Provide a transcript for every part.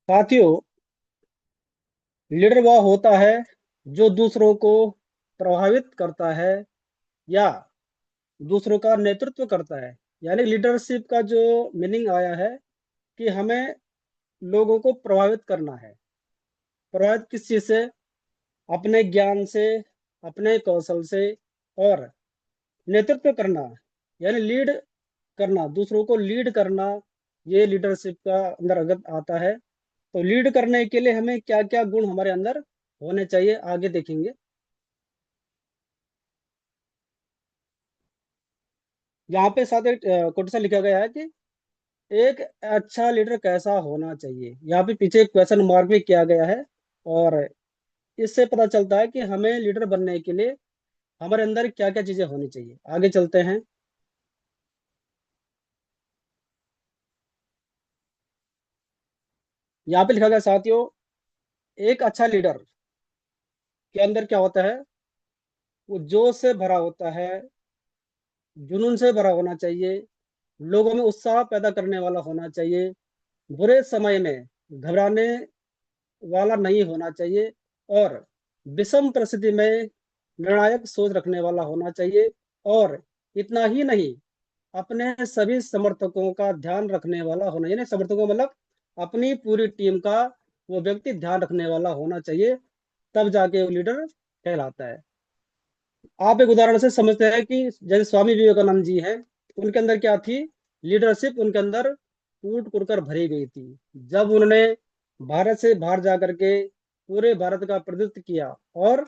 साथियों, लीडर वह होता है जो दूसरों को प्रभावित करता है या दूसरों का नेतृत्व करता है। यानी लीडरशिप का जो मीनिंग आया है कि हमें लोगों को प्रभावित करना है। प्रभावित किस चीज से? अपने ज्ञान से, अपने कौशल से, और नेतृत्व करना, यानी लीड करना, दूसरों को लीड करना। ये लीडरशिप का अंतर्गत आता है। तो लीड करने के लिए हमें क्या क्या गुण हमारे अंदर होने चाहिए, आगे देखेंगे। यहाँ पे साथ एक कोटेशन लिखा गया है कि एक अच्छा लीडर कैसा होना चाहिए। यहाँ पे पीछे एक क्वेश्चन मार्क भी किया गया है। और इससे पता चलता है कि हमें लीडर बनने के लिए हमारे अंदर क्या क्या चीजें होनी चाहिए। आगे चलते हैं। यहाँ पे लिखा गया साथियों, एक अच्छा लीडर के अंदर क्या होता है? वो जोश से भरा होता है, जुनून से भरा होना चाहिए, लोगों में उत्साह पैदा करने वाला होना चाहिए, बुरे समय में घबराने वाला नहीं होना चाहिए, और विषम परिस्थिति में निर्णायक सोच रखने वाला होना चाहिए। और इतना ही नहीं, अपने सभी समर्थकों का ध्यान रखने वाला होना, यानी समर्थकों मतलब अपनी पूरी टीम का वो व्यक्ति ध्यान रखने वाला होना चाहिए। तब जाके वो लीडर कहलाता है। आप एक उदाहरण से समझते हैं कि जैसे स्वामी विवेकानंद जी हैं, उनके अंदर क्या थी? लीडरशिप उनके अंदर कूट कूट कर भरी गई थी। जब उन्होंने भारत से बाहर जा करके पूरे भारत का प्रतिनिधित्व किया और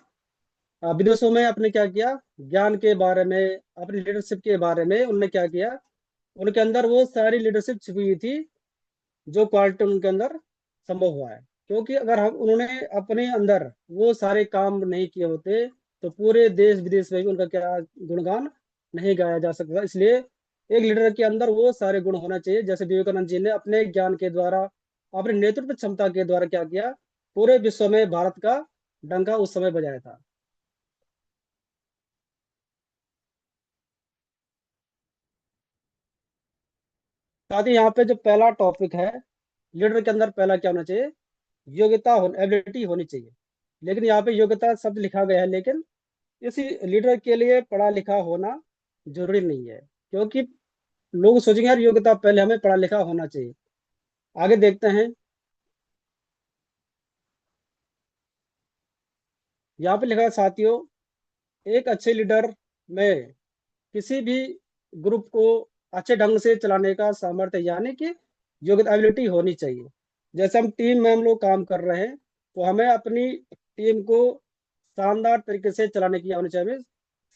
विदेशों में अपने क्या किया, ज्ञान के बारे में, अपनी लीडरशिप के बारे में उन्होंने क्या किया, उनके अंदर वो सारी लीडरशिप छिपी हुई थी जो क्वालिटी उनके अंदर संभव हुआ है। क्योंकि अगर हम उन्होंने अपने अंदर वो सारे काम नहीं किए होते तो पूरे देश विदेश में भी उनका क्या गुणगान नहीं गाया जा सकता। इसलिए एक लीडर के अंदर वो सारे गुण होना चाहिए। जैसे विवेकानंद जी ने अपने ज्ञान के द्वारा, अपने नेतृत्व क्षमता के द्वारा क्या किया, पूरे विश्व में भारत का डंका उस समय बजाया था। साथ ही यहाँ पे जो पहला टॉपिक है, लीडर के अंदर पहला क्या होना चाहिए? योग्यता हो, एबिलिटी होनी चाहिए। लेकिन यहाँ पे योग्यता शब्द लिखा गया है, लेकिन इसी लीडर के लिए पढ़ा लिखा होना जरूरी नहीं है। क्योंकि लोग सोचेंगे यार योग्यता पहले हमें पढ़ा लिखा होना चाहिए। आगे देखते हैं। यहाँ पे लिखा है साथियों, एक अच्छे लीडर में किसी भी ग्रुप को अच्छे ढंग से चलाने का सामर्थ्य, यानी कि योग्यता, एबिलिटी होनी चाहिए। जैसे हम टीम में हम लोग काम कर रहे हैं, तो हमें अपनी टीम को शानदार तरीके से चलाने की होनी चाहिए,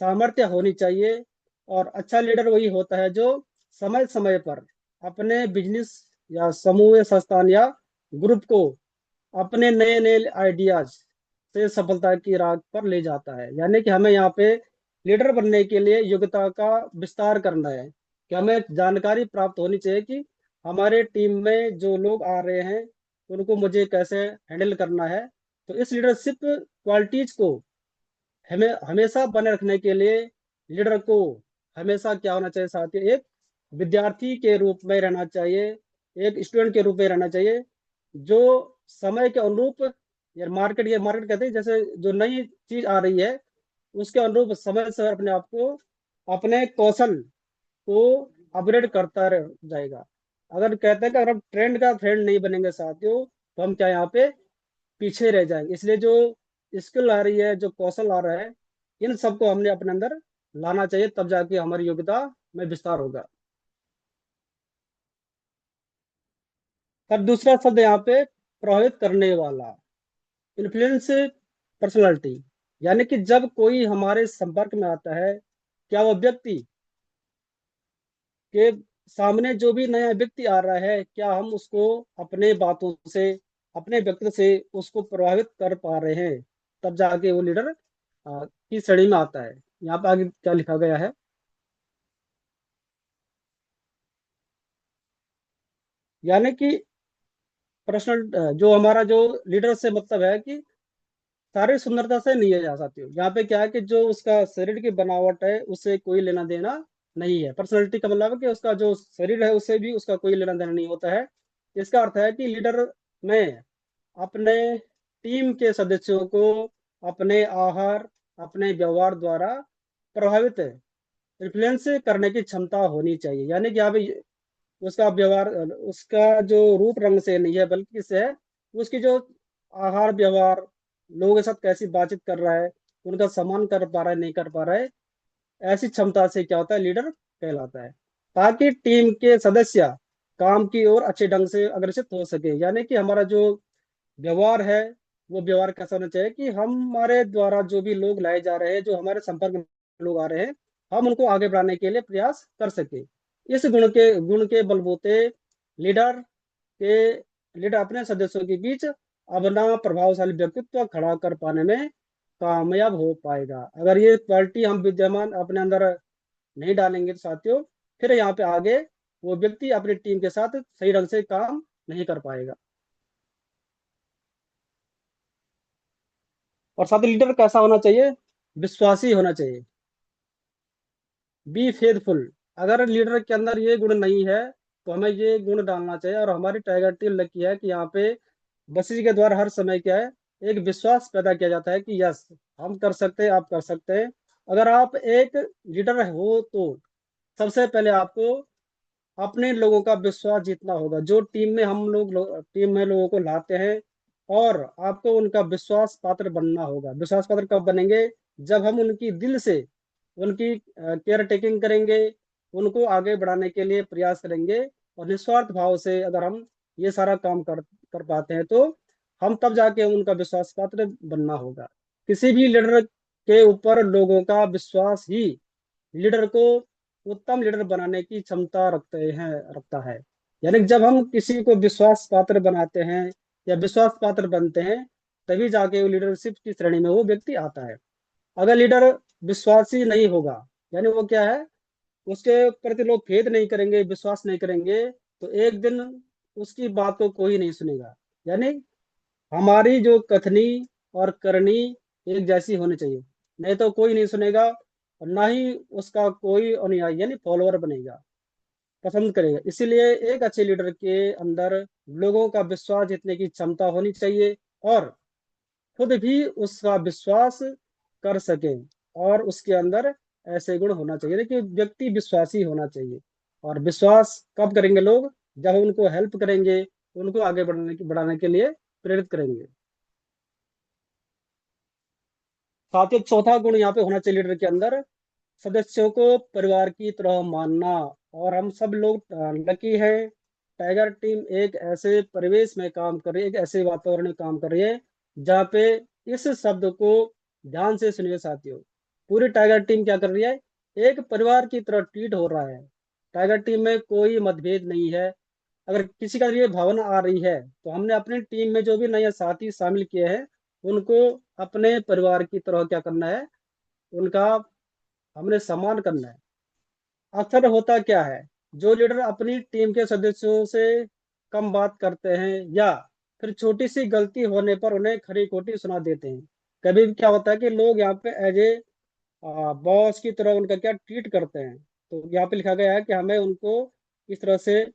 सामर्थ्य होनी चाहिए। और अच्छा लीडर वही होता है जो समय समय पर अपने बिजनेस या समूह या संस्थान या ग्रुप को अपने नए नए आइडियाज से सफलता की राह पर ले जाता है। यानी कि हमें यहाँ पे लीडर बनने के लिए योग्यता का विस्तार करना है कि हमें जानकारी प्राप्त होनी चाहिए कि हमारे टीम में जो लोग आ रहे हैं उनको मुझे कैसे हैंडल करना है। तो इस लीडरशिप क्वालिटीज को हमें हमेशा बने रखने के लिए लीडर को हमेशा क्या होना चाहिए साथियों? एक विद्यार्थी के रूप में रहना चाहिए, एक स्टूडेंट के रूप में रहना चाहिए, जो समय के अनुरूप, या मार्केट कहते हैं, जैसे जो नई चीज आ रही है उसके अनुरूप समय से अपने आप को, अपने कौशल को अपग्रेड करता रह जाएगा। अगर कहते हैं कि अगर हम ट्रेंड का फ्रेंड नहीं बनेंगे साथियों, तो हम क्या यहाँ पे पीछे रह जाएंगे। इसलिए जो स्किल आ रही है, जो कौशल आ रहा है, इन सबको हमने अपने अंदर लाना चाहिए। तब जाके हमारी योग्यता में विस्तार होगा। तब दूसरा शब्द यहाँ पे प्रभावित करने वाला, इन्फ्लुएंस पर्सनालिटी। यानी कि जब कोई हमारे संपर्क में आता है, क्या वो व्यक्ति के सामने जो भी नया व्यक्ति आ रहा है, क्या हम उसको अपने बातों से, अपने व्यक्तित्व से उसको प्रभावित कर पा रहे हैं? तब जाके वो लीडर की श्रेणी में आता है। यहाँ पे आगे क्या लिखा गया है? यानी कि पर्सनल, जो हमारा जो लीडर से मतलब है कि शारीरिक सुंदरता से नहीं है जा सकती हो। यहाँ पे क्या है कि जो उसका शरीर की बनावट है उससे कोई लेना देना नहीं है। पर्सनैलिटी का मतलब है कि उसका जो शरीर है उससे भी उसका कोई लेना देना नहीं होता है। इसका अर्थ है कि लीडर में अपने टीम के सदस्यों को अपने आहार, अपने व्यवहार द्वारा प्रभावित, इन्फ्लुएंस करने की क्षमता होनी चाहिए। यानी कि यहाँ पे उसका व्यवहार, उसका जो रूप रंग से नहीं है बल्कि इससे है उसकी जो आहार व्यवहार, लोगों के साथ कैसी बातचीत कर रहा है, उनका सम्मान कर पा रहा है नहीं कर पा रहा है, ऐसी क्षमता से क्या होता है, लीडर कहलाता है। ताकि टीम के सदस्य काम की ओर अच्छे ढंग से अग्रसित हो सके। यानी कि हमारा जो व्यवहार है वो व्यवहार कैसा होना चाहिए कि हमारे द्वारा जो भी लोग लाए जा रहे हैं, जो हमारे संपर्क में लोग आ रहे हैं, हम उनको आगे बढ़ाने के लिए प्रयास कर सके। इस गुण के बलबूते लीडर के लीडर अपने सदस्यों के बीच अपना प्रभावशाली व्यक्तित्व खड़ा कर पाने में कामयाब हो पाएगा। अगर ये क्वालिटी हम विद्यमान अपने अंदर नहीं डालेंगे तो साथियों, फिर यहाँ पे आगे वो व्यक्ति अपनी टीम के साथ सही ढंग से काम नहीं कर पाएगा। और साथ लीडर कैसा होना चाहिए, विश्वासी होना चाहिए, बी फेथफुल। अगर लीडर के अंदर ये गुण नहीं है तो हमें ये गुण डालना चाहिए। और हमारी टाइगर टीम लकी है कि यहाँ पे बसी के द्वारा हर समय क्या है, एक विश्वास पैदा किया जाता है कि यस, हम कर सकते हैं, आप कर सकते हैं। अगर आप एक लीडर हो तो सबसे पहले आपको अपने लोगों का विश्वास जीतना होगा। जो टीम में टीम में लोगों को लाते हैं, और आपको उनका विश्वास पात्र बनना होगा। विश्वास पात्र कब बनेंगे, जब हम उनकी दिल से उनकी केयर टेकिंग करेंगे, उनको आगे बढ़ाने के लिए प्रयास करेंगे, और निस्वार्थ भाव से अगर हम ये सारा काम कर कर पाते हैं तो हम तब जाके उनका विश्वास पात्र बनना होगा। किसी भी लीडर के ऊपर लोगों का विश्वास ही लीडर को उत्तम लीडर बनाने की क्षमता रखता है। यानी कि जब हम किसी को विश्वास पात्र बनाते हैं या विश्वास पात्र बनते हैं, तभी जाके वो लीडरशिप की श्रेणी में वो व्यक्ति आता है। अगर लीडर विश्वासी नहीं होगा, यानी वो क्या है, उसके प्रति लोग फेथ नहीं करेंगे, विश्वास नहीं करेंगे, तो एक दिन उसकी बात को कोई नहीं सुनेगा। यानी हमारी जो कथनी और करनी एक जैसी होनी चाहिए, नहीं तो कोई नहीं सुनेगा, और ना ही उसका कोई अनुयायी यानी फॉलोअर बनेगा, पसंद करेगा। इसीलिए एक अच्छे लीडर के अंदर लोगों का विश्वास जीतने की क्षमता होनी चाहिए, और खुद भी उसका विश्वास कर सके। और उसके अंदर ऐसे गुण होना चाहिए कि व्यक्ति विश्वासी होना चाहिए। और विश्वास कब करेंगे लोग, जब उनको हेल्प करेंगे, उनको आगे बढ़ाने के लिए प्रेरित करेंगे। साथ ही चौथा गुण यहाँ पे होना चाहिए लीडर के अंदर, सदस्यों को परिवार की तरह मानना। और हम सब लोग लकी हैं, टाइगर टीम एक ऐसे परिवेश में काम कर रही है, एक ऐसे वातावरण में काम कर रही है जहाँ पे इस शब्द को ध्यान से सुनिए साथियों। पूरी टाइगर टीम क्या कर रही है, एक परिवार की तरह ट्रीट हो रहा है। टाइगर टीम में कोई मतभेद नहीं है। अगर किसी का ये भावना आ रही है तो हमने अपनी टीम में जो भी नए साथी शामिल किए हैं, उनको अपने परिवार की तरह क्या करना है, उनका हमने सम्मान करना है। अक्सर होता क्या है, जो लीडर अपनी टीम के सदस्यों से कम बात करते हैं, या फिर छोटी सी गलती होने पर उन्हें खरी खोटी सुना देते हैं। कभी भी क्या होता है कि लोग यहाँ पे एज ए बॉस की तरह उनका क्या ट्रीट करते हैं। तो यहाँ पे लिखा गया है कि हमें उनको इस तरह से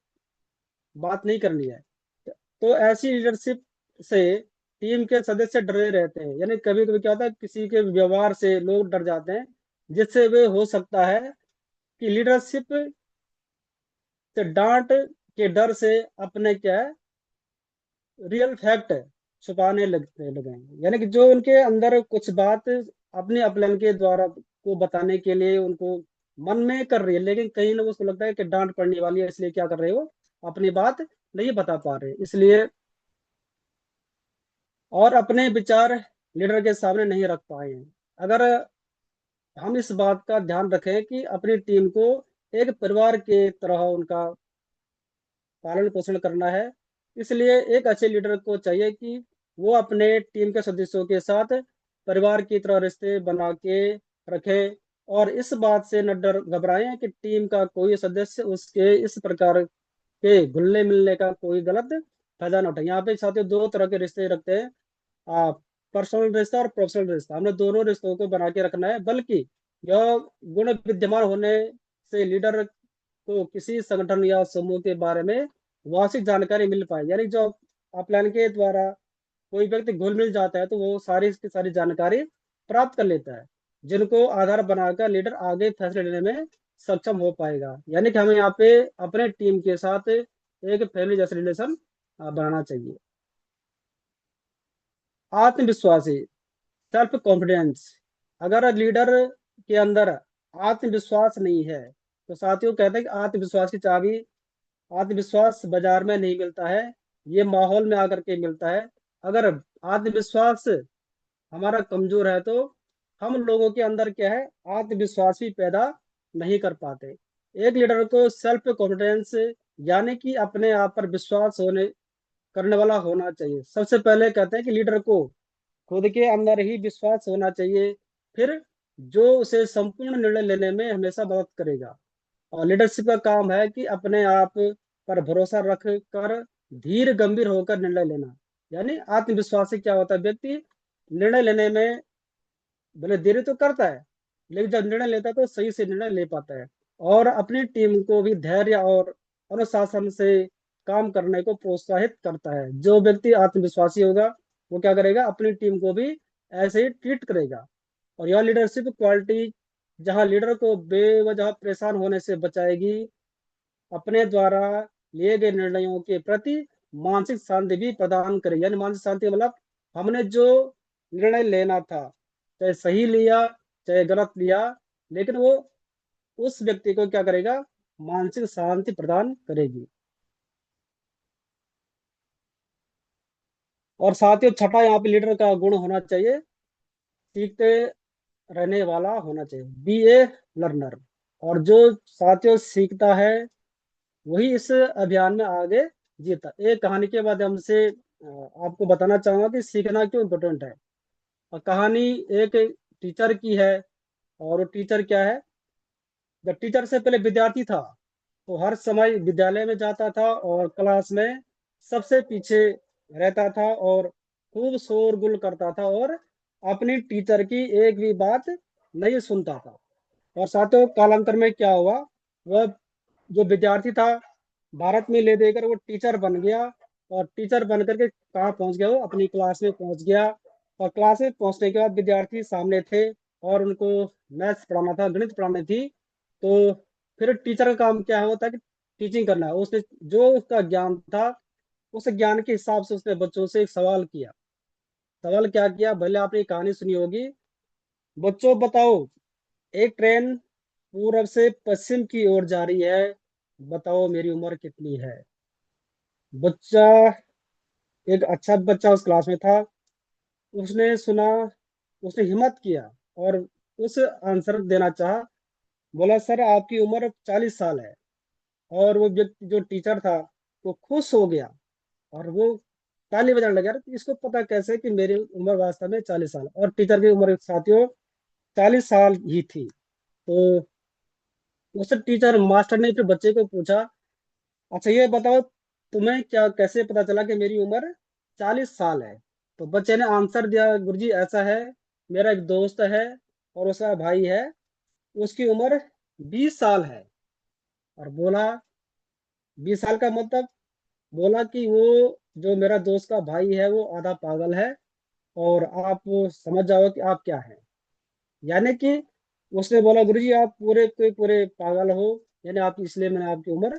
बात नहीं करनी है। तो ऐसी लीडरशिप से टीम के सदस्य डरे रहते हैं। यानी कभी कभी क्या होता है, किसी के व्यवहार से लोग डर जाते हैं, जिससे वे हो सकता है कि लीडरशिप से डांट के डर से अपने क्या है, रियल फैक्ट छुपाने लगे हैं। यानी कि जो उनके अंदर कुछ बात अपने अपलाइन के द्वारा को बताने के लिए उनको मन में कर रही है, लेकिन कहीं ना उसको लगता है कि डांट पड़ने वाली है, इसलिए क्या कर रहे हो, अपनी बात नहीं बता पा रहे, इसलिए और अपने विचार लीडर के सामने नहीं रख पाए हैं। अगर हम इस बात का ध्यान रखें कि अपनी टीम को एक परिवार के तरह उनका पालन पोषण करना है, इसलिए एक अच्छे लीडर को चाहिए कि वो अपने टीम के सदस्यों के साथ परिवार की तरह रिश्ते बना के रखे, और इस बात से न डर घबराएं कि टीम का कोई सदस्य उसके इस प्रकार के घुलने मिलने का कोई गलत फायदा न उठाए। यहाँ पे साथियों दो तरह के रिश्ते रखते हैं, पर्सनल रिश्ता और प्रोफेशनल रिश्ता। हमने दोनों रिश्तों को बना के रखना है, बल्कि यह गुण विद्यमान होने से लीडर को किसी संगठन या समूह के बारे में वार्षिक जानकारी मिल पाए। यानी जो अपलाइन के द्वारा कोई व्यक्ति घुल मिल जाता है तो वो सारी की सारी जानकारी प्राप्त कर लेता है, जिनको आधार बनाकर लीडर आगे फैसले लेने में सक्षम हो पाएगा। यानी कि हमें यहाँ पे अपने टीम के साथ एक फैमिली जैसा रिलेशन बनाना चाहिए। आत्मविश्वासी, सेल्फ कॉन्फिडेंस। अगर लीडर के अंदर आत्मविश्वास नहीं है तो साथियों कहते हैं कि आत्मविश्वास की चाबी, आत्मविश्वास बाजार में नहीं मिलता है, ये माहौल में आकर के मिलता है। अगर आत्मविश्वास हमारा कमजोर है तो हम लोगों के अंदर क्या है, आत्मविश्वास भी पैदा नहीं कर पाते। एक लीडर को सेल्फ कॉन्फिडेंस यानी कि अपने आप पर विश्वास होने करने वाला होना चाहिए। सबसे पहले कहते हैं कि लीडर को खुद के अंदर ही विश्वास होना चाहिए, फिर जो उसे संपूर्ण निर्णय लेने में हमेशा मदद करेगा। और लीडरशिप का काम है कि अपने आप पर भरोसा रख कर धीर गंभीर होकर निर्णय लेना। यानी आत्मविश्वास से क्या होता है, व्यक्ति निर्णय लेने में भले देरी तो करता है, लेकिन जब निर्णय लेता है तो सही से निर्णय ले पाता है। और अपनी टीम को भी धैर्य और अनुशासन से काम करने को प्रोत्साहित करता है। जो व्यक्ति आत्मविश्वासी होगा वो क्या करेगा, अपनी टीम को भी ऐसे ही ट्रीट करेगा। और यह लीडरशिप क्वालिटी जहां लीडर को बेवजह परेशान होने से बचाएगी, अपने द्वारा लिए गए निर्णयों के प्रति मानसिक शांति भी प्रदान करेगी। यानी मानसिक शांति मतलब हमने जो निर्णय लेना था, चाहे सही लिया चाहे गलत लिया, लेकिन वो उस व्यक्ति को क्या करेगा, मानसिक शांति प्रदान करेगी। और साथ ही छठा यहाँ पे लीडर का गुण होना चाहिए, सीखते रहने वाला होना चाहिए, बी ए लर्नर। और जो साथियों सीखता है वही इस अभियान में आगे जीता। एक कहानी के माध्यम से आपको बताना चाहूंगा कि सीखना क्यों इम्पोर्टेंट है। और कहानी एक टीचर की है। और वो टीचर क्या है, जब टीचर से पहले विद्यार्थी था तो हर समय विद्यालय में जाता था और क्लास में सबसे पीछे रहता था और खूब शोरगुल करता था और अपनी टीचर की एक भी बात नहीं सुनता था। और साथियों कालांतर में क्या हुआ, वह जो विद्यार्थी था भारत में ले देकर वो टीचर बन गया। और टीचर बन करके कहाँ पहुंच गया, वो अपनी क्लास में पहुंच गया। और क्लास में पहुंचने के बाद विद्यार्थी सामने थे और उनको मैथ्स पढ़ाना था, गणित पढ़ानी थी। तो फिर टीचर का काम क्या होता है कि टीचिंग करना है। उसने जो उसका ज्ञान था उस ज्ञान के हिसाब से उसने बच्चों से एक सवाल किया। सवाल क्या किया, भले आपने कहानी सुनी होगी। बच्चों बताओ, एक ट्रेन पूरब से पश्चिम की ओर जा रही है, बताओ मेरी उम्र कितनी है। बच्चा, एक अच्छा बच्चा उस क्लास में था, उसने सुना, उसने हिम्मत किया और उस आंसर देना चाहा। बोला सर आपकी उम्र 40 साल है। और वो व्यक्ति जो टीचर था वो खुश हो गया और वो ताली बजाने लगा, "यार, इसको पता कैसे कि मेरी उम्र वास्तव में 40 साल।" और टीचर की उम्र साथियों 40 साल ही थी। तो उस टीचर मास्टर ने फिर बच्चे को पूछा, अच्छा ये बताओ तुम्हें क्या कैसे पता चला कि मेरी उम्र 40 साल है। तो बच्चे ने आंसर दिया, गुरुजी ऐसा है, मेरा एक दोस्त है और उसका भाई है, उसकी उम्र 20 साल है। और बोला 20 साल का मतलब, बोला कि वो जो मेरा दोस्त का भाई है वो आधा पागल है और आप समझ जाओ कि आप क्या है। यानी कि उसने बोला गुरुजी आप पूरे के पूरे पागल हो, यानी आप, इसलिए मैंने आपकी उम्र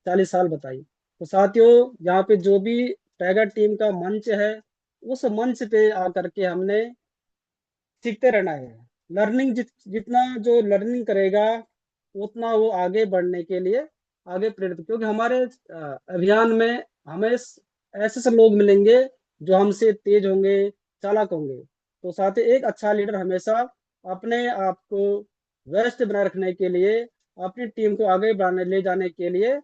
40 साल बताई। तो साथियों यहाँ पे जो भी टाइगर टीम का मंच है, उस मंच पे आकर के हमने सीखते रहना है। लर्निंग जितना जो लर्निंग करेगा उतना वो आगे बढ़ने के लिए आगे प्रेरित, क्योंकि हमारे अभियान में हमें ऐसे सब लोग मिलेंगे जो हमसे तेज होंगे, चालाक होंगे। तो साथ ही एक अच्छा लीडर हमेशा अपने आप को व्यस्त बनाए रखने के लिए, अपनी टीम को आगे बढ़ाने ले जाने के लिए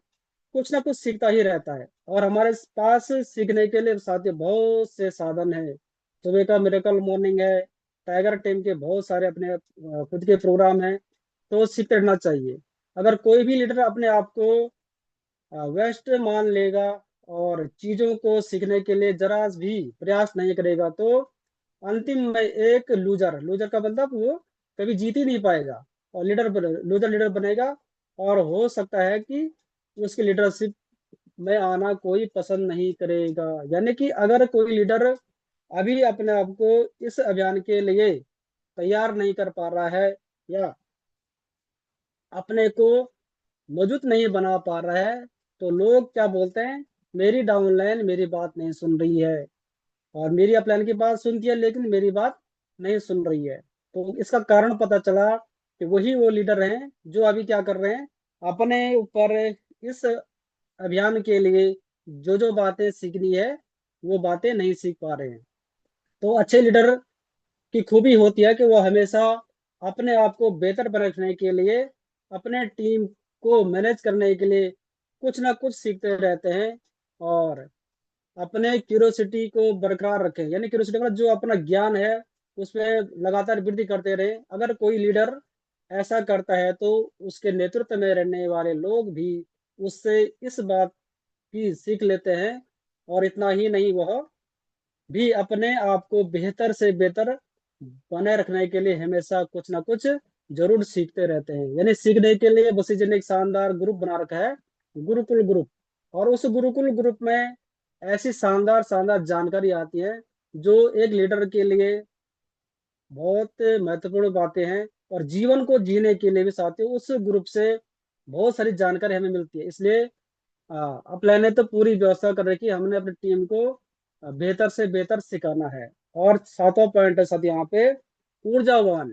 कुछ ना कुछ सीखता ही रहता है। और हमारे पास सीखने के लिए साथी बहुत से साधन है। सुबह का मिरेकल मॉर्निंग है, टाइगर टीम के बहुत सारे अपने खुद के प्रोग्राम हैं। तो सीखते रहना चाहिए। अगर कोई भी लीडर अपने आप को व्यस्त मान लेगा और चीजों को सीखने के लिए जरा भी प्रयास नहीं करेगा तो अंतिम में एक लूजर, लूजर का मतलब वो कभी जीत ही नहीं पाएगा और लूजर लीडर बनेगा। और हो सकता है कि उसकी लीडरशिप में आना कोई पसंद नहीं करेगा। यानी कि अगर कोई लीडर अभी अपने आप को इस अभियान के लिए तैयार नहीं कर पा रहा है, या अपने को मौजूद नहीं बना पा रहा है, तो लोग क्या बोलते हैं, मेरी डाउनलाइन मेरी बात नहीं सुन रही है, और मेरी अपलाइन की बात सुनती है लेकिन मेरी बात नहीं सुन रही है। तो इसका कारण पता चला कि वही वो लीडर हैं जो अभी क्या कर रहे हैं, अपने ऊपर इस अभियान के लिए जो जो बातें सीखनी है वो बातें नहीं सीख पा रहे हैं। तो अच्छे लीडर की खूबी होती है कि वो हमेशा अपने आप को बेहतर बनाने के लिए, अपने टीम को मैनेज करने के लिए कुछ ना कुछ सीखते रहते हैं, और अपने क्यूरोसिटी को बरकरार रखें। यानी क्यूरोसिटी मतलब जो अपना ज्ञान है उसमें लगातार वृद्धि करते रहे। अगर कोई लीडर ऐसा करता है तो उसके नेतृत्व में रहने वाले लोग भी उससे इस बात की सीख लेते हैं, और इतना ही नहीं, वह भी अपने आप को बेहतर से बेहतर बनाए रखने के लिए हमेशा कुछ ना कुछ जरूर सीखते रहते हैं। यानी सीखने के लिए बसी जी ने एक शानदार ग्रुप बना रखा है, गुरुकुल ग्रुप। और उस गुरुकुल ग्रुप में ऐसी शानदार शानदार जानकारी आती है जो एक लीडर के लिए बहुत महत्वपूर्ण बातें हैं, और जीवन को जीने के लिए भी साथियों उस ग्रुप से बहुत सारी जानकारी हमें मिलती है। इसलिए अपलाइन ने तो पूरी व्यवस्था कर रखी है, हमने अपनी टीम को बेहतर से बेहतर सिखाना है। और सातवां पॉइंट है साथ यहाँ पे, ऊर्जावान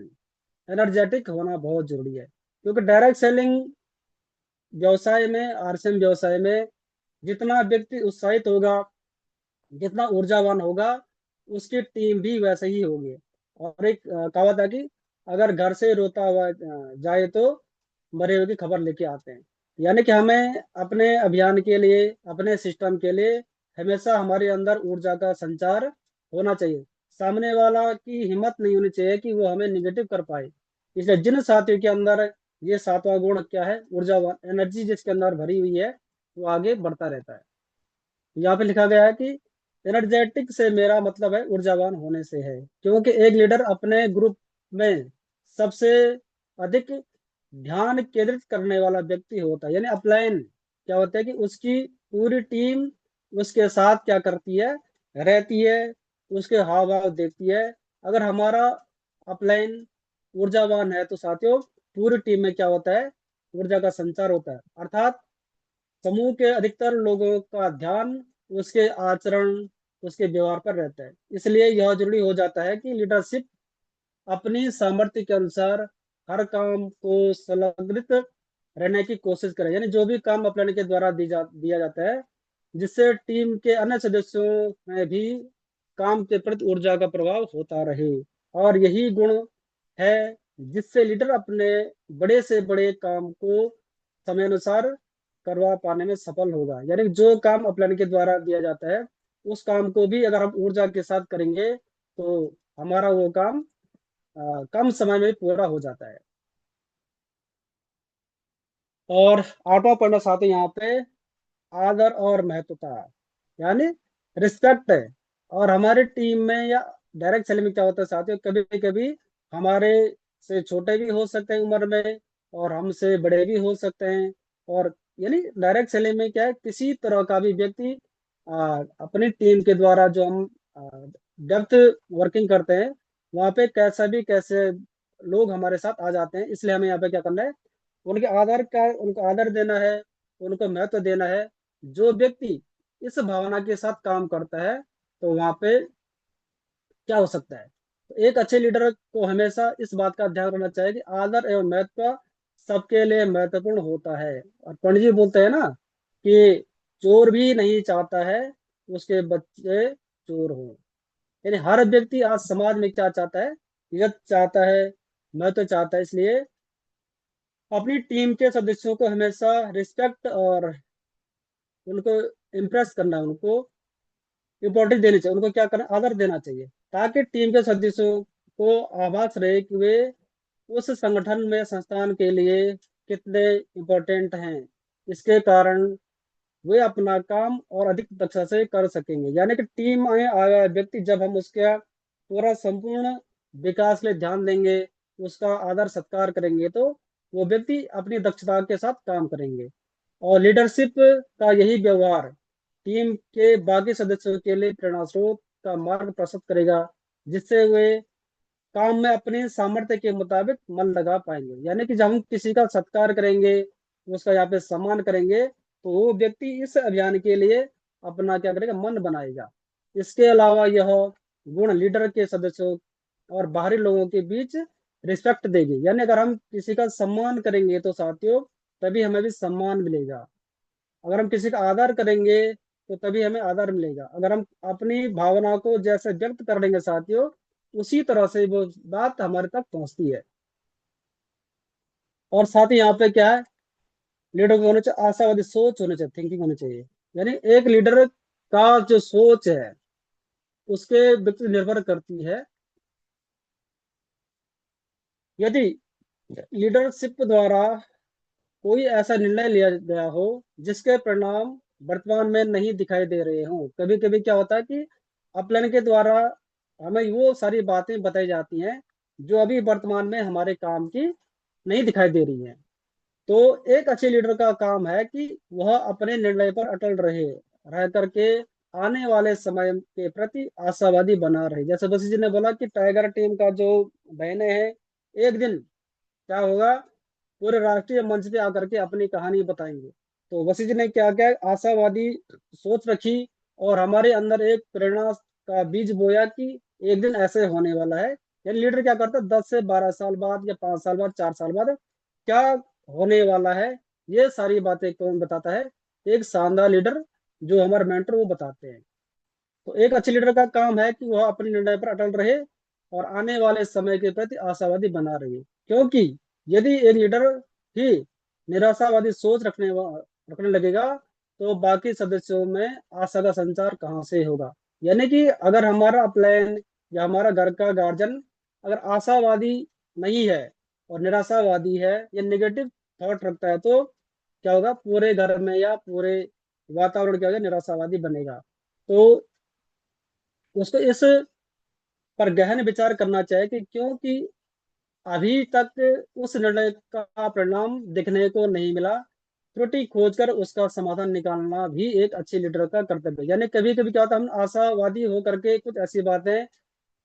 एनर्जेटिक होना बहुत जरूरी है। क्योंकि डायरेक्ट सेलिंग व्यवसाय में, आरसीएम व्यवसाय में जितना व्यक्ति उत्साहित होगा, जितना ऊर्जावान होगा, उसकी टीम भी वैसे ही होगी। और एक कहावत है कि अगर घर से रोता हुआ जाए तो मरे हुए की खबर लेके आते हैं। यानी कि हमें अपने अभियान के लिए, अपने सिस्टम के लिए हमेशा हमारे अंदर ऊर्जा का संचार होना चाहिए। सामने वाला की हिम्मत नहीं होनी चाहिए कि वो हमें निगेटिव कर पाए। इसलिए जिन साथियों के अंदर ये सातवां गुण क्या है, ऊर्जावान एनर्जी जिसके अंदर भरी हुई है, वो आगे बढ़ता रहता है। यहाँ पे लिखा गया है कि एनर्जेटिक से मेरा मतलब है ऊर्जावान होने से है, क्योंकि एक लीडर अपने ग्रुप में सबसे अधिक ध्यान केंद्रित करने वाला व्यक्ति होता है। यानी अपलाइन क्या होता है कि उसकी पूरी टीम उसके साथ क्या करती है, रहती है, उसके हाव भाव देखती है। अगर हमारा अपलाइन ऊर्जावान है तो साथियों पूरी टीम में क्या होता है, ऊर्जा का संचार होता है। अर्थात समूह के अधिकतर लोगों का ध्यान उसके आचरण, उसके व्यवहार पर रहता है। इसलिए यह जरूरी हो जाता है कि लीडरशिप अपनी सामर्थ्य के अनुसार हर काम को संलग्नित रहने की कोशिश करे। यानी जो भी काम अपने के द्वारा दिया जाता है, जिससे टीम के अन्य सदस्यों में भी काम के प्रति ऊर्जा का प्रभाव होता रहे। और यही गुण है जिससे लीडर अपने बड़े से बड़े काम को समय अनुसार करवा पाने में सफल होगा। यानी जो काम अपलाइन के द्वारा दिया जाता है, उस काम को भी अगर हम ऊर्जा के साथ करेंगे तो हमारा वो काम कम समय में पूरा हो जाता है। और आठवां पॉइंट साथ ही यहाँ पे आदर और महत्वता, यानी रिस्पेक्ट है। और हमारे टीम में या डायरेक्ट सेलिंग में क्या होता है साथियों, कभी कभी हमारे से छोटे भी हो सकते हैं उम्र में, और हमसे बड़े भी हो सकते हैं। और यानी डायरेक्ट सेलिंग में क्या है, किसी तरह का भी व्यक्ति अपनी टीम के द्वारा जो हम डेप्थ वर्किंग करते हैं, वहाँ पे कैसे लोग हमारे साथ आ जाते हैं। इसलिए हमें यहाँ पे क्या करना है, उनको आदर देना है, उनको महत्व देना है। जो व्यक्ति इस भावना के साथ काम करता है तो वहां पे क्या हो सकता है, तो एक अच्छे लीडर को हमेशा इस बात का ध्यान रखना चाहिए कि आदर एवं महत्व सबके लिए महत्वपूर्ण होता है। और पंडित जी बोलते हैं ना कि चोर भी नहीं चाहता है उसके बच्चे चोर हों। यानी हर व्यक्ति आज समाज में क्या चाहता है, इज्जत चाहता है, महत्व चाहता है। इसलिए अपनी टीम के सदस्यों को हमेशा रिस्पेक्ट और उनको इम्प्रेस करना, उनको इम्पोर्टेंस देनी चाहिए, उनको क्या करना, आदर देना चाहिए, ताकि टीम के सदस्यों को आभास रहे कि वे उस संगठन में, संस्थान के लिए कितने इम्पोर्टेंट हैं। इसके कारण वे अपना काम और अधिक दक्षता से कर सकेंगे। यानी कि टीम में आया व्यक्ति, जब हम उसका पूरा संपूर्ण विकास के लिए ध्यान देंगे, उसका आदर सत्कार करेंगे, तो वो व्यक्ति अपनी दक्षता के साथ काम करेंगे। और लीडरशिप का यही व्यवहार टीम के बाकी सदस्यों के लिए प्रेरणा स्रोत का मार्ग प्रशस्त करेगा, जिससे वे काम में अपने सामर्थ्य के मुताबिक मन लगा पाएंगे। यानी कि जब हम किसी का सत्कार करेंगे, उसका यहाँ पे सम्मान करेंगे, तो वो व्यक्ति इस अभियान के लिए अपना क्या करेगा, मन बनाएगा। इसके अलावा यह गुण लीडर के सदस्यों और बाहरी लोगों के बीच रिस्पेक्ट देगी। यानी अगर हम किसी का सम्मान करेंगे तो साथियों तभी हमें भी सम्मान मिलेगा। अगर हम किसी का आदर करेंगे तो तभी हमें आदर मिलेगा। अगर हम अपनी भावना को जैसे व्यक्त कर लेंगे साथियों, उसी तरह से वो बात हमारे तक पहुंचती है। और साथ ही यहाँ पे क्या है, लीडर को होना चाहिए आशावादी सोच होनी चाहिए, थिंकिंग होनी चाहिए। यानी एक लीडर का जो सोच है उसके व्यक्ति निर्भर करती है। यदि लीडरशिप द्वारा कोई ऐसा निर्णय लिया गया हो जिसके परिणाम वर्तमान में नहीं दिखाई दे रहे हो, कभी कभी क्या होता है कि अपलाइन के द्वारा हमें वो सारी बातें बताई जाती हैं जो अभी वर्तमान में हमारे काम की नहीं दिखाई दे रही हैं। तो एक अच्छे लीडर का काम है कि वह अपने निर्णय पर अटल रह करके आने वाले समय के प्रति आशावादी बना रहे। जैसे बसी जी ने बोला कि टाइगर टीम का जो बहने हैं, एक दिन क्या होगा, पूरे राष्ट्रीय मंच पे आकर के अपनी कहानी बताएंगे। तो वशिष्ठ जी ने क्या क्या आशावादी सोच रखी और हमारे अंदर एक प्रेरणा का बीज बोया कि एक दिन ऐसे होने वाला है। यानी लीडर क्या करता है, 10 से 12 साल बाद या 5 साल बाद, 4 साल बाद क्या होने वाला है, ये सारी बातें कौन बताता है, एक शानदार लीडर जो हमारे मेंटर वो बताते हैं। तो एक अच्छे लीडर का काम है कि वह अपने निर्णय पर अटल रहे और आने वाले समय के प्रति आशावादी बना रहे। क्योंकि यदि एक लीडर ही निराशावादी सोच रखने लगेगा तो बाकी सदस्यों में आशा का संचार कहाँ से होगा। यानी कि अगर हमारा अपलाइन या हमारा घर का गार्जियन अगर आशावादी नहीं है और निराशावादी है या नेगेटिव थॉट रखता है, तो क्या होगा, पूरे घर में या पूरे वातावरण क्या होगा, निराशावादी बनेगा। तो उसको इस पर गहन विचार करना चाहिए कि क्योंकि अभी तक उस निर्णय का परिणाम देखने को नहीं मिला, त्रुटि खोजकर उसका समाधान निकालना भी एक अच्छे लीडर का कर्तव्य है। यानी कभी कभी क्या होता है, हम आशावादी होकर के कुछ ऐसी बातें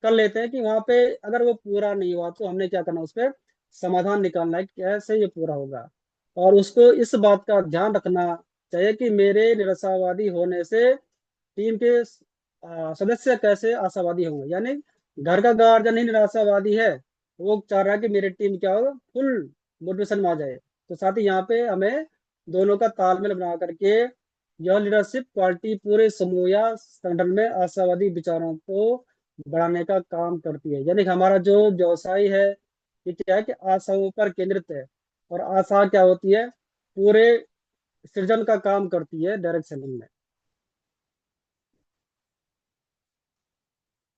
कर लेते हैं कि वहां पे अगर वो पूरा नहीं हुआ तो हमने क्या करना, उस पर समाधान निकालना है कि कैसे ये पूरा होगा। और उसको इस बात का ध्यान रखना चाहिए कि मेरे निराशावादी होने से टीम के सदस्य कैसे आशावादी होंगे। यानी घर का गार्जियन ही निराशावादी है, वो चाह रहा है कि मेरी टीम क्या होगा, फुल मोटिवेशन में आ जाए। तो साथ ही यहाँ पे हमें दोनों का तालमेल बना करके यह लीडरशिप क्वालिटी पूरे समूह या संगठन में आशावादी विचारों को बढ़ाने का काम करती है। यानी कि हमारा जो व्यवसाय है ये क्या है कि आशाओं पर केंद्रित है, और आशा क्या होती है, पूरे सृजन का काम करती है डायरेक्ट सेलिंग में।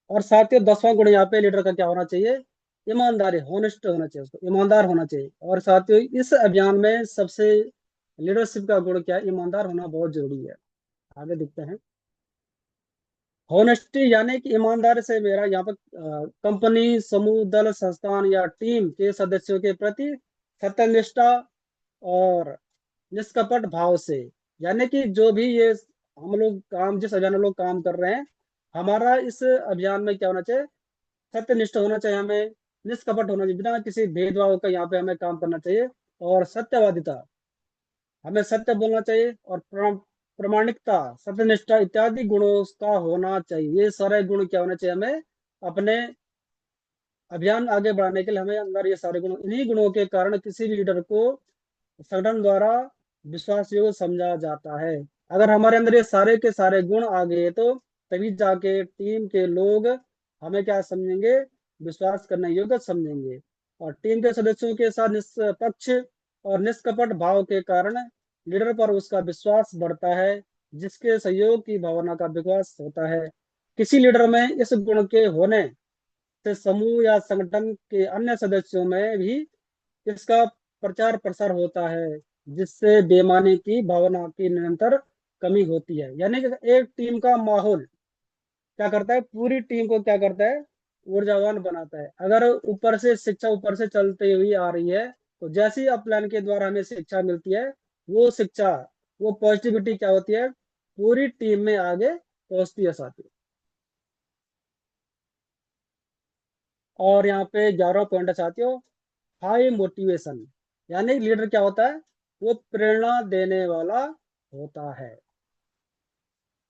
और साथ ही 10वां गुण यहाँ पे लीडर का क्या होना चाहिए, ईमानदारी, होनेस्ट होना चाहिए, उसको ईमानदार होना चाहिए। और साथ ही इस अभियान में सबसे लीडरशिप का गुण क्या है, ईमानदार होना बहुत जरूरी है। आगे देखते हैं। होनेस्टी यानी कि ईमानदारी से मेरा यहाँ पर कंपनी, समूह, दल, संस्थान या टीम के सदस्यों के प्रति सत्यनिष्ठा और निष्कपट भाव से। यानी कि जो भी ये हम लोग काम, जिस अभियान में लोग काम कर रहे हैं, हमारा इस अभियान में क्या होना चाहिए, सत्यनिष्ठ होना चाहिए हमें, निष्कपट होना चाहिए, बिना किसी भेदभाव का यहाँ पे हमें काम करना चाहिए। और सत्यवादिता, हमें सत्य बोलना चाहिए। और प्रामाणिकता, सत्यनिष्ठा इत्यादि गुणों का होना चाहिए। ये सारे गुण क्या होना चाहिए हमें, अपने अभियान आगे बढ़ाने के लिए हमें अंदर ये सारे गुण, इन्हीं गुणों के कारण किसी भी लीडर को संगठन द्वारा विश्वास योग्य समझा जाता है। अगर हमारे अंदर ये सारे के सारे गुण आ गए तो तभी जाके टीम के लोग हमें क्या समझेंगे, विश्वास करने योग्य समझेंगे। और टीम के सदस्यों के साथ निष्पक्ष और निष्कपट भाव के कारण लीडर पर उसका विश्वास बढ़ता है, जिसके सहयोग की भावना का विकास होता है। किसी लीडर में इस गुण के होने से समूह या संगठन के अन्य सदस्यों में भी इसका प्रचार प्रसार होता है, जिससे बेईमानी की भावना की निरंतर कमी होती है। यानी कि एक टीम का माहौल क्या करता है, पूरी टीम को क्या करता है, ऊर्जावान बनाता है। अगर ऊपर से शिक्षा ऊपर से चलते हुई आ रही है, तो जैसी अपलाइन के द्वारा हमें शिक्षा मिलती है, वो शिक्षा, वो पॉजिटिविटी क्या होती है, पूरी टीम में आगे पहुंचती है साथियों। और यहाँ पे 11 पॉइंट है साथियों, हाई मोटिवेशन। यानी लीडर क्या होता है, वो प्रेरणा देने वाला होता है।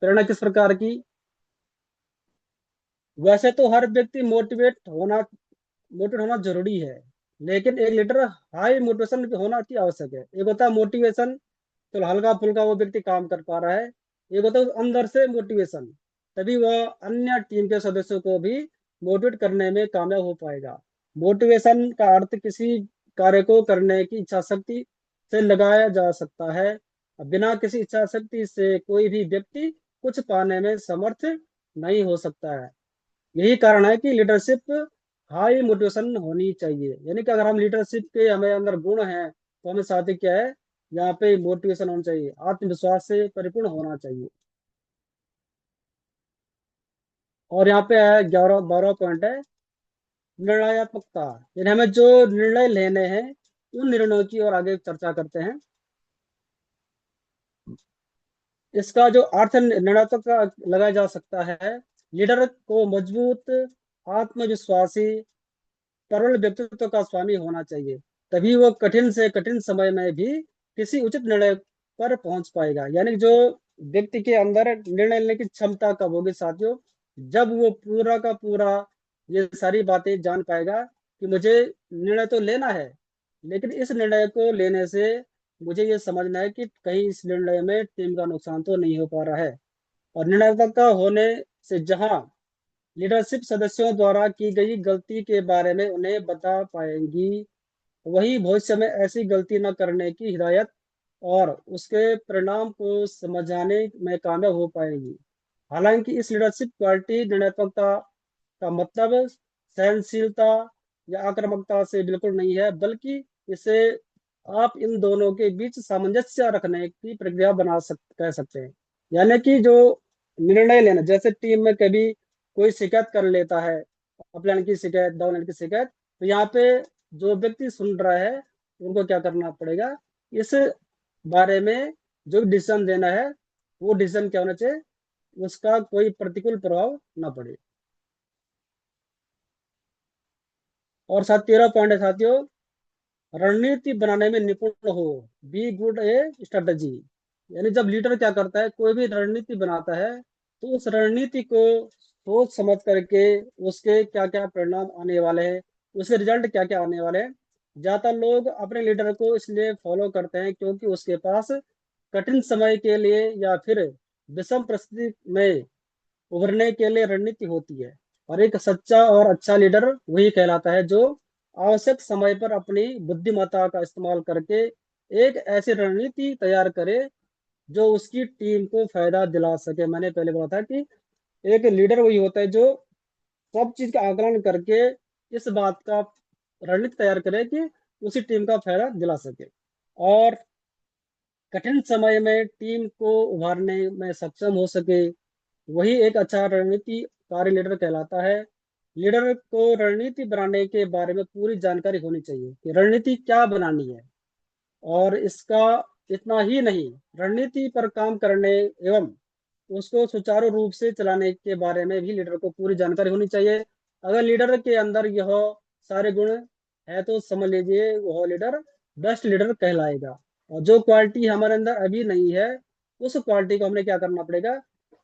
प्रेरणा किस प्रकार की, वैसे तो हर व्यक्ति मोटिवेट होना जरूरी है, लेकिन एक लीडर हाई मोटिवेशन होना अति आवश्यक है। एक होता है मोटिवेशन, तो हल्का फुल्का वो व्यक्ति काम कर पा रहा है। एक होता है अंदर से मोटिवेशन, तभी वह अन्य टीम के सदस्यों को भी मोटिवेट करने में कामयाब हो पाएगा। मोटिवेशन का अर्थ किसी कार्य को करने की इच्छा शक्ति से लगाया जा सकता है। बिना किसी इच्छा शक्ति से कोई भी व्यक्ति कुछ पाने में समर्थ नहीं हो सकता है। यही कारण है कि लीडरशिप हाई मोटिवेशन होनी चाहिए। यानी कि अगर हम लीडरशिप के हमें अंदर गुण हैं, तो हमें साथ ही क्या है, यहाँ पे मोटिवेशन होना चाहिए, आत्मविश्वास से परिपूर्ण होना चाहिए। और यहाँ पे है 11 12 पॉइंट है, निर्णयात्मकता। यानी हमें जो निर्णय लेने हैं, उन निर्णयों की और आगे चर्चा करते हैं। इसका जो अर्थ निर्णयात्मकता लगाया जा सकता है, लीडर को मजबूत, आत्मविश्वासी, तरल व्यक्तित्व का स्वामी होना चाहिए। तभी वो कठिन से कठिन समय में भी किसी उचित निर्णय पर पहुंच पाएगा। यानी जो व्यक्ति के अंदर निर्णय लेने की क्षमता कब होगी साथियों, जब वो पूरा का पूरा ये सारी बातें जान पाएगा कि मुझे निर्णय तो लेना है, लेकिन इस निर्णय को लेने से मुझे ये समझना है कि कहीं इस निर्णय में टीम का नुकसान तो नहीं हो पा रहा है। और निर्णय होने से जहां लीडरशिप सदस्यों द्वारा की गई गलती के बारे में उन्हें बता पाएंगी, वही भविष्य में ऐसी गलती न करने की हिदायत और उसके परिणाम को समझाने में कामयाब हो पाएंगी। हालांकि इस लीडरशिप क्वालिटी निर्णयात्मकता का मतलब सहनशीलता या आक्रामकता से बिल्कुल नहीं है, बल्कि इसे आप इन दोनों के बीच सामंजस्य रखने की प्रक्रिया कह सकते हैं। यानी कि जो निर्णय लेना, जैसे टीम में कभी कोई शिकायत कर लेता है, अपलाइन की शिकायत, डाउनलाइन की शिकायत, तो यहाँ पे जो व्यक्ति सुन रहा है, उनको क्या करना पड़ेगा, इस बारे में जो डिसीजन देना है, वो डिसीजन क्या होना चाहिए, उसका कोई प्रतिकूल प्रभाव ना पड़े। और साथ 13 पॉइंट है साथियों, रणनीति बनाने में निपुण हो, बी गुड ए स्ट्रेटजी। यानी जब लीडर क्या करता है, कोई भी रणनीति बनाता है, तो उस रणनीति को सोच समझ करके उसके क्या क्या परिणाम आने वाले हैं, उसके रिजल्ट क्या क्या आने वाले हैं। ज्यादातर लोग अपने लीडर को इसलिए फॉलो करते हैं क्योंकि उसके पास कठिन समय के लिए या फिर विषम परिस्थिति में उभरने के लिए रणनीति होती है। और एक सच्चा और अच्छा लीडर वही कहलाता है जो आवश्यक समय पर अपनी बुद्धिमत्ता का इस्तेमाल करके एक ऐसी रणनीति तैयार करे जो उसकी टीम को फायदा दिला सके। मैंने पहले बोला था कि एक लीडर वही होता है जो सब चीज का आकलन करके इस बात का रणनीति तैयार करे कि उसी टीम का फायदा दिला सके और कठिन समय में टीम को उभारने में सक्षम हो सके। वही एक अच्छा रणनीति कार्य लीडर कहलाता है। लीडर को रणनीति बनाने के बारे में पूरी जानकारी होनी चाहिए कि रणनीति क्या बनानी है, और इसका इतना ही नहीं, रणनीति पर काम करने एवं उसको सुचारू रूप से चलाने के बारे में भी लीडर को पूरी जानकारी होनी चाहिए। अगर लीडर के अंदर यह सारे गुण है, तो समझ लीजिए वह लीडर बेस्ट लीडर कहलाएगा। और जो क्वालिटी हमारे अंदर अभी नहीं है, उस क्वालिटी को हमने क्या करना पड़ेगा,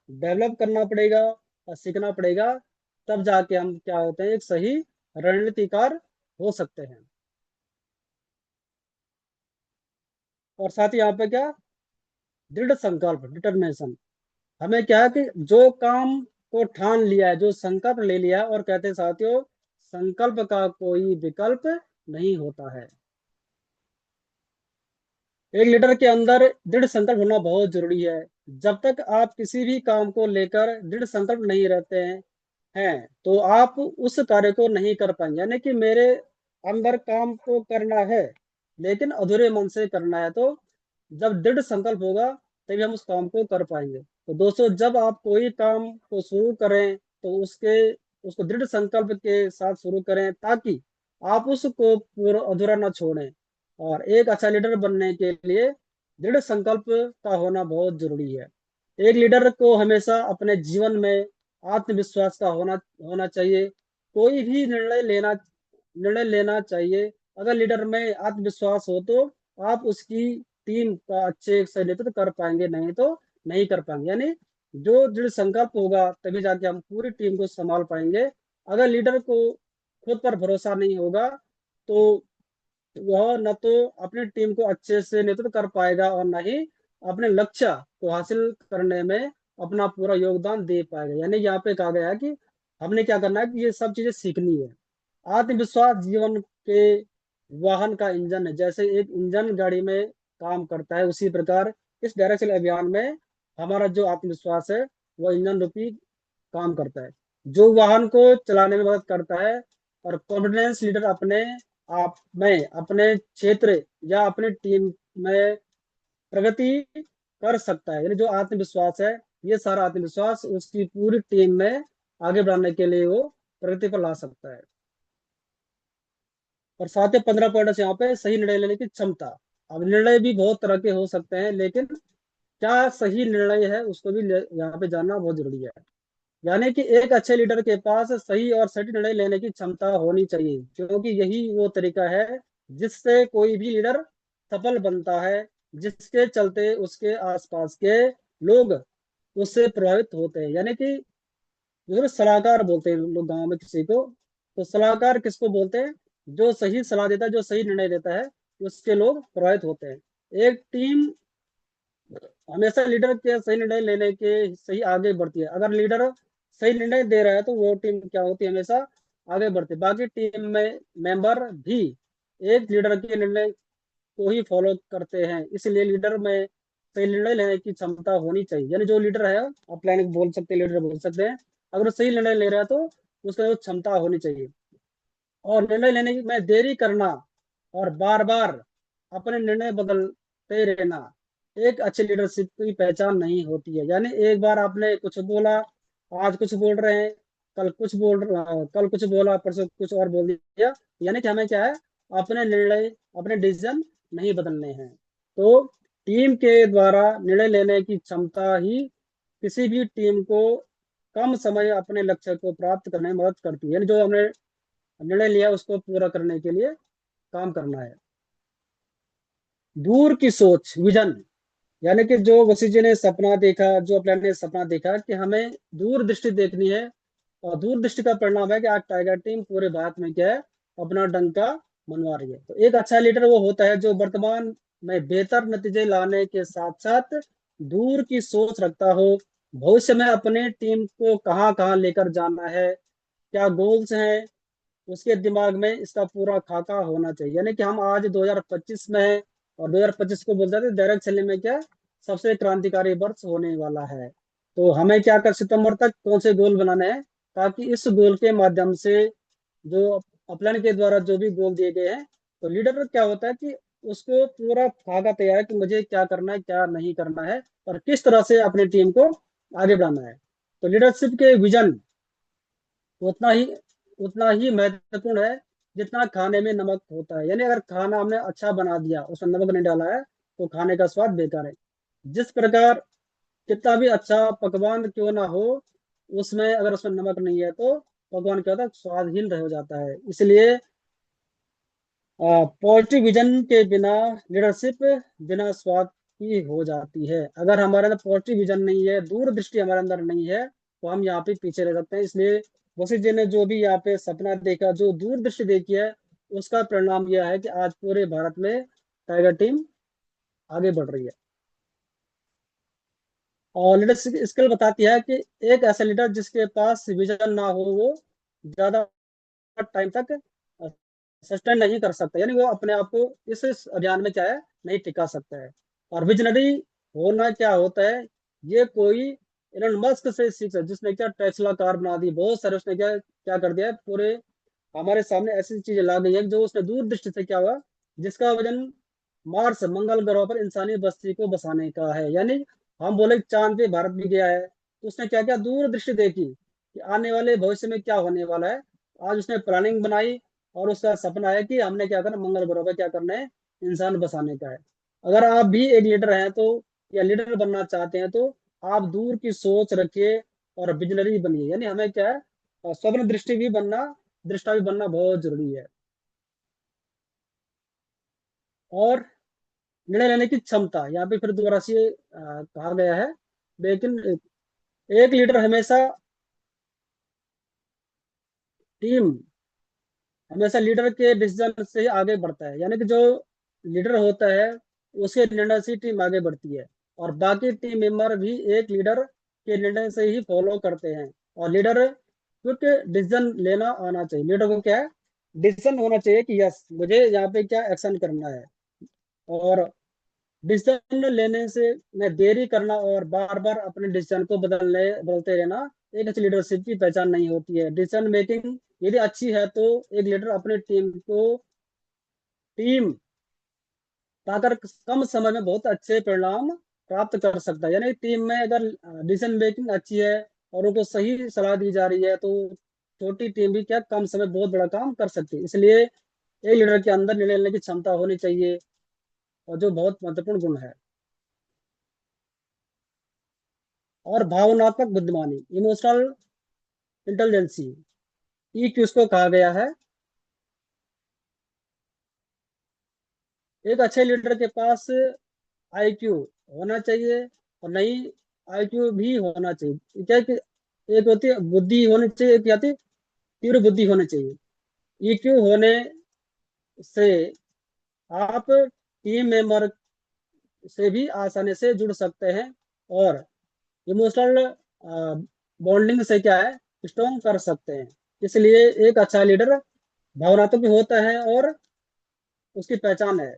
डेवलप करना पड़ेगा और सीखना पड़ेगा। तब जाके हम क्या होते हैं, एक सही रणनीतिकार हो सकते हैं। और साथ ही यहाँ पे क्या, दृढ़ संकल्प, डिटर्मिनेशन। हमें क्या है कि जो काम को ठान लिया है, जो संकल्प ले लिया है, और कहते हैं साथियों, संकल्प का कोई विकल्प नहीं होता है। एक लीडर के अंदर दृढ़ संकल्प होना बहुत जरूरी है। जब तक आप किसी भी काम को लेकर दृढ़ संकल्प नहीं रहते हैं, तो आप उस कार्य को नहीं कर पाएंगे। यानी कि मेरे अंदर काम को करना है, लेकिन अधूरे मन से करना है, तो जब दृढ़ संकल्प होगा तभी हम उस काम को कर पाएंगे। तो दोस्तों, जब आप कोई काम को शुरू करें, तो उसको दृढ़ संकल्प के साथ शुरू करें, ताकि आप उसको पूरा अधूरा ना छोड़ें। और एक अच्छा लीडर बनने के लिए दृढ़ संकल्प का होना बहुत जरूरी है। एक लीडर को हमेशा अपने जीवन में आत्मविश्वास का होना होना चाहिए। कोई भी निर्णय लेना चाहिए। अगर लीडर में आत्मविश्वास हो तो आप उसकी टीम का अच्छे से नेतृत्व कर पाएंगे, नहीं तो नहीं कर पाएंगे। यानी जो दृढ़ संकल्प होगा तभी जाके हम पूरी टीम को संभाल पाएंगे। अगर लीडर को खुद पर भरोसा नहीं होगा तो वह न तो अपनी टीम को अच्छे से नेतृत्व कर पाएगा और न ही अपने लक्ष्य को हासिल करने में अपना पूरा योगदान दे पाएगा। यानी यहाँ पे कहा गया है कि हमने क्या करना है कि ये सब चीजें सीखनी है। आत्मविश्वास जीवन के वाहन का इंजन है। जैसे एक इंजन गाड़ी में काम करता है, उसी प्रकार इस डायरेक्शन अभियान में हमारा जो आत्मविश्वास है वह इंजन रूपी काम करता है, जो वाहन को चलाने में मदद करता है। और कॉन्फिडेंस लीडर अपने आप में, अपने क्षेत्र या अपनी टीम में प्रगति कर सकता है। यानी जो आत्मविश्वास है, ये सारा आत्मविश्वास उसकी पूरी टीम में आगे बढ़ाने के लिए वो प्रगति पर ला सकता है। और साथ ही 15 पॉइंट यहाँ पे सही निर्णय लेने की क्षमता। अब निर्णय भी बहुत तरह के हो सकते हैं, लेकिन क्या सही निर्णय है उसको भी यहाँ पे जानना बहुत जरूरी है। यानी कि एक अच्छे लीडर के पास सही और सटीक निर्णय लेने की क्षमता होनी चाहिए, क्योंकि यही वो तरीका है जिससे कोई भी लीडर सफल बनता है, जिसके चलते उसके आसपास के लोग उससे प्रभावित होते हैं। यानी कि जो सलाहकार बोलते हैं लोग गांव में किसी को, तो सलाहकार किसको बोलते हैं? जो सही सलाह देता है, जो सही निर्णय देता है, उसके लोग प्रभावित होते हैं। एक टीम हमेशा लीडर के सही निर्णय लेने के सही आगे बढ़ती है। अगर लीडर सही निर्णय दे रहा है तो वो टीम क्या होती है? हमेशा आगे बढ़ती है। बाकी टीम में मेंबर भी एक लीडर के निर्णय को ही फॉलो करते हैं। इसलिए लीडर में सही निर्णय लेने की क्षमता होनी चाहिए। यानी जो लीडर है, आप प्लानिंग बोल सकते हैं, लीडर बोल सकते हैं, अगर वो सही निर्णय ले रहा है तो उसका वो क्षमता होनी चाहिए। और निर्णय लेने की में देरी करना और बार बार अपने निर्णय बदलते रहना एक अच्छे लीडरशिप की पहचान नहीं होती है। यानी एक बार आपने कुछ बोला, आज कुछ बोल रहे हैं, कल कुछ बोला, परसों कुछ और बोल दिया। यानी कि हमें क्या है, अपने निर्णय, अपने डिसीजन नहीं बदलने हैं। तो टीम के द्वारा निर्णय लेने की क्षमता ही किसी भी टीम को कम समय अपने लक्ष्य को प्राप्त करने में मदद करती है। यानी जो हमने निर्णय लिया उसको पूरा करने के लिए काम करना है। दूर की सोच, विजन। यानी कि जो वशिष्ठ जी ने सपना देखा, जो प्लान ने सपना देखा कि हमें दूर दृष्टि देखनी है। और दूर दृष्टि का परिणाम है कि आज टाइगर टीम पूरे भारत में क्या है, अपना डंका मनवा रही है। तो एक अच्छा लीडर वो होता है जो वर्तमान में बेहतर नतीजे लाने के साथ साथ दूर की सोच रखता हो। भविष्य में अपने टीम को कहाँ कहाँ लेकर जाना है, क्या गोल्स हैं, उसके दिमाग में इसका पूरा खाका होना चाहिए। यानी कि हम आज 2025 में हैं और 2025 को बोलते थे डायरेक्ट चलने में क्या सबसे क्रांतिकारी वर्ष होने वाला है। तो हमें क्या कर, सितंबर तक कौन से गोल बनाने हैं, ताकि इस गोल के माध्यम से जो अपलाइन के द्वारा जो भी गोल दिए गए हैं, तो लीडर क्या होता है कि उसको पूरा खाका तैयार है कि मुझे क्या करना है, क्या नहीं करना है, और किस तरह से अपनी टीम को आगे बढ़ाना है। तो लीडरशिप के विजन उतना ही उतना ही महत्वपूर्ण है जितना खाने में नमक होता है। यानी अगर खाना हमने अच्छा बना दिया, उसमें नमक नहीं डाला है, तो खाने का स्वाद बेकार है। जिस प्रकार कितना भी अच्छा पकवान क्यों ना हो, उसमें अगर उसमें नमक नहीं है तो पकवान क्या होता है, स्वादहीन रह जाता है। इसलिए पॉजिटिव विजन के बिना लीडरशिप बिना स्वाद की हो जाती है। अगर हमारे अंदर पॉजिटिव विजन नहीं है, दूरदृष्टि हमारे अंदर नहीं है, तो हम यहाँ पे पीछे रह सकते हैं। इसलिए वशिष्ठ जी ने जो भी यहाँ पे सपना देखा, जो दूरदृष्टि देखी है, उसका परिणाम यह है कि आज पूरे भारत में टाइगर टीम आगे बढ़ रही है। और लीडरशिप स्किल बताती है कि एक ऐसा लीडर जिसके पास विजन ना हो, वो ज्यादा टाइम तक सस्टेन नहीं कर सकता। यानी वो अपने आप को इस अभियान में क्या है, नहीं टिका सकता है। और विजनरी होना क्या होता है, ये कोई एलन मस्क से सीख सकता है, जिसने क्या टेस्ला कार बना दी, बहुत सारे उसने क्या क्या कर दिया है, पूरे हमारे सामने ऐसी चीजें ला गई है जो उसने दूरदृष्टि से क्या हुआ, जिसका वजन मार्स, मंगल ग्रह पर इंसानी बस्ती को बसाने का है। यानी हम बोले चांद पे भारत भी गया है, तो उसने क्या क्या दूरदृष्टि देखी कि आने वाले भविष्य में क्या होने वाला है। आज उसने प्लानिंग बनाई और उसका सपना है कि हमने क्या करना, मंगल ग्रह पे क्या करना है, इंसान बसाने का है। अगर आप भी एक लीडर हैं तो, या लीडर बनना चाहते हैं तो आप दूर की सोच रखिए और विजनरी बनिए। यानी हमें क्या है, स्वप्न दृष्टि भी बनना, दृष्टा भी बनना बहुत जरूरी है। और निर्णय लेने की क्षमता, यहाँ पे फिर दोबारा से कहा गया है। लेकिन एक लीडर हमेशा टीम हमेशा लीडर के डिसीजन से ही आगे बढ़ता है। यानी कि जो लीडर होता है उसके निर्णय से टीम आगे बढ़ती है, और बाकी टीम मेंबर भी एक लीडर के निर्णय से ही फॉलो करते हैं। और लीडर क्विक डिसीजन लेना आना चाहिए। लीडर को क्या है, डिसीजन होना चाहिए कि यस मुझे यहाँ पे क्या एक्शन करना है। और डिसीजन लेने से मैं देरी करना और बार बार अपने डिसीजन को बदलते रहना एक अच्छी लीडरशिप की पहचान नहीं होती है। डिसीजन मेकिंग यदि अच्छी है तो एक लीडर अपने टीम पाकर कम समय में बहुत अच्छे परिणाम प्राप्त कर सकता है। यानी टीम में अगर डिसीजन मेकिंग अच्छी है और उनको सही सलाह दी जा रही है तो छोटी टीम भी क्या कम समय में बहुत बड़ा काम कर सकती है। इसलिए एक लीडर के अंदर निर्णय लेने की क्षमता होनी चाहिए, और जो बहुत महत्वपूर्ण गुण है। और भावनात्मक बुद्धिमानी, इमोशनल इंटेलिजेंसी, ईक्यू इसको कहा गया है। एक अच्छे लीडर के पास आईक्यू होना चाहिए, और नई आईक्यू भी होना चाहिए। क्या है कि एक होती है बुद्धि होनी चाहिए, एक आती तीव्र बुद्धि होनी चाहिए। ईक्यू होने से आप टीम मेंबर से भी आसानी से जुड़ सकते हैं, और इमोशनल बॉन्डिंग से क्या है, स्ट्रॉन्ग कर सकते हैं। इसलिए एक अच्छा लीडर भावनात्मक भी होता है और उसकी पहचान है।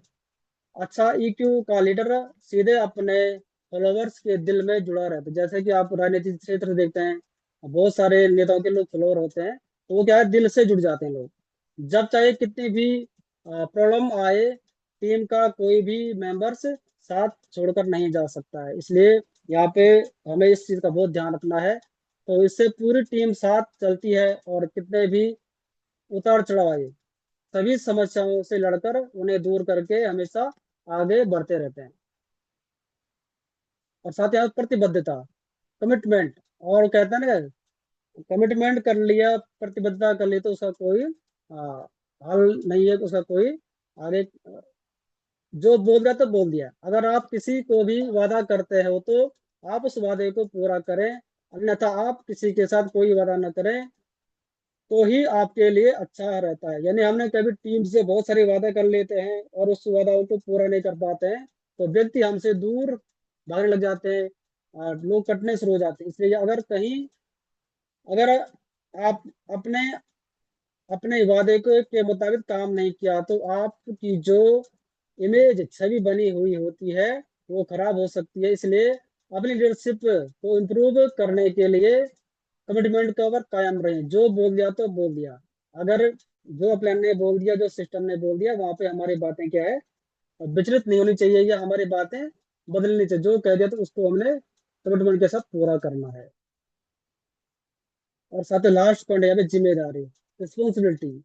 अच्छा ईक्यू का लीडर सीधे अपने फॉलोवर्स के दिल में जुड़ा रहता है। जैसे कि आप राजनीतिक क्षेत्र देखते हैं, बहुत सारे नेताओं के लोग फॉलोवर होते हैं, तो वो क्या है, दिल से जुड़ जाते हैं लोग। जब चाहे कितनी भी प्रॉब्लम आए, टीम का कोई भी मेंबर्स साथ छोड़कर नहीं जा सकता है। इसलिए यहाँ पे हमें इस चीज का बहुत ध्यान रखना है। तो इससे पूरी टीम साथ चलती है, और कितने भी उतार चढ़ाव आए सभी समस्याओं से लड़कर उन्हें दूर करके हमेशा आगे बढ़ते रहते हैं। और साथ ही साथ प्रतिबद्धता, कमिटमेंट। और कहते हैं ना, कमिटमेंट कर लिया, प्रतिबद्धता कर ली तो उसका कोई हल नहीं है, उसका कोई आगे। जो बोल दिया तो बोल दिया। अगर आप किसी को भी वादा करते हो तो आप उस वादे को पूरा करें, अन्यथा आप किसी के साथ कोई वादा न करें तो ही आपके लिए अच्छा रहता है। यानी हमने कभी टीम से बहुत सारे वादे कर लेते हैं और उस वादाओं को पूरा नहीं कर पाते हैं, तो व्यक्ति हमसे दूर भागने लग जाते हैं, और लोग कटने शुरू हो जाते हैं। इसलिए अगर कहीं, अगर आप अपने अपने वादे के मुताबिक काम नहीं किया तो आपकी जो इमेज छवि बनी हुई होती है वो खराब हो सकती है। इसलिए अपनी लीडरशिप को इम्प्रूव करने के लिए कमिटमेंट के ऊपर कायम रहे। जो बोल दिया तो बोल दिया। अगर जो प्लान ने बोल दिया, जो सिस्टम ने बोल दिया, वहां पे हमारी बातें क्या है, विचलित नहीं होनी चाहिए, या हमारी बातें बदलनी चाहिए। जो कह दिया तो उसको हमने कमिटमेंट के साथ पूरा करना है। और साथ ही लास्ट पॉइंट है यहाँ पे जिम्मेदारी, रिस्पॉन्सिबिलिटी।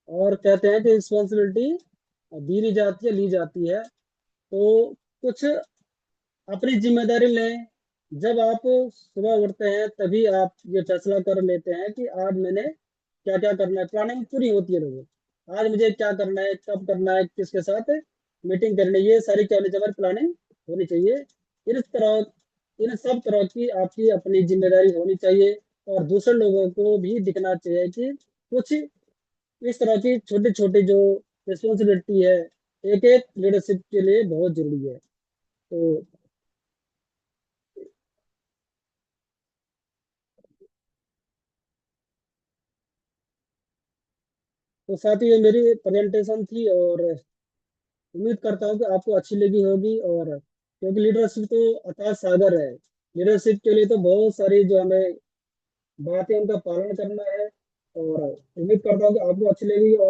और कहते हैं कि रिस्पॉन्सिबिलिटी दी जाती है, ली जाती है। तो कुछ अपनी जिम्मेदारी लें। जब आप सुबह उठते हैं तभी आप ये फैसला कर लेते हैं कि आज मैंने क्या क्या करना है। प्लानिंग पूरी होती है लोगों, आज मुझे क्या करना है, कब करना है, किसके साथ मीटिंग करनी है, ये सारी क्या होनी चाहिए, हमारी प्लानिंग होनी चाहिए। इन तरह इन सब तरह की आपकी अपनी जिम्मेदारी होनी चाहिए, और दूसरे लोगों को भी दिखना चाहिए कि कुछ इस तरह की छोटी छोटी जो रिस्पॉन्सिबिलिटी है एक एक लीडरशिप के लिए बहुत जरूरी है। तो साथ ही ये मेरी प्रेजेंटेशन थी, और उम्मीद करता हूँ कि आपको अच्छी लगी होगी। और क्योंकि लीडरशिप तो अथाह सागर है, लीडरशिप के लिए तो बहुत सारी जो हमें बातें उनका पालन करना है। और उम्मीद करता हूँ कि आपको अच्छी लगी। और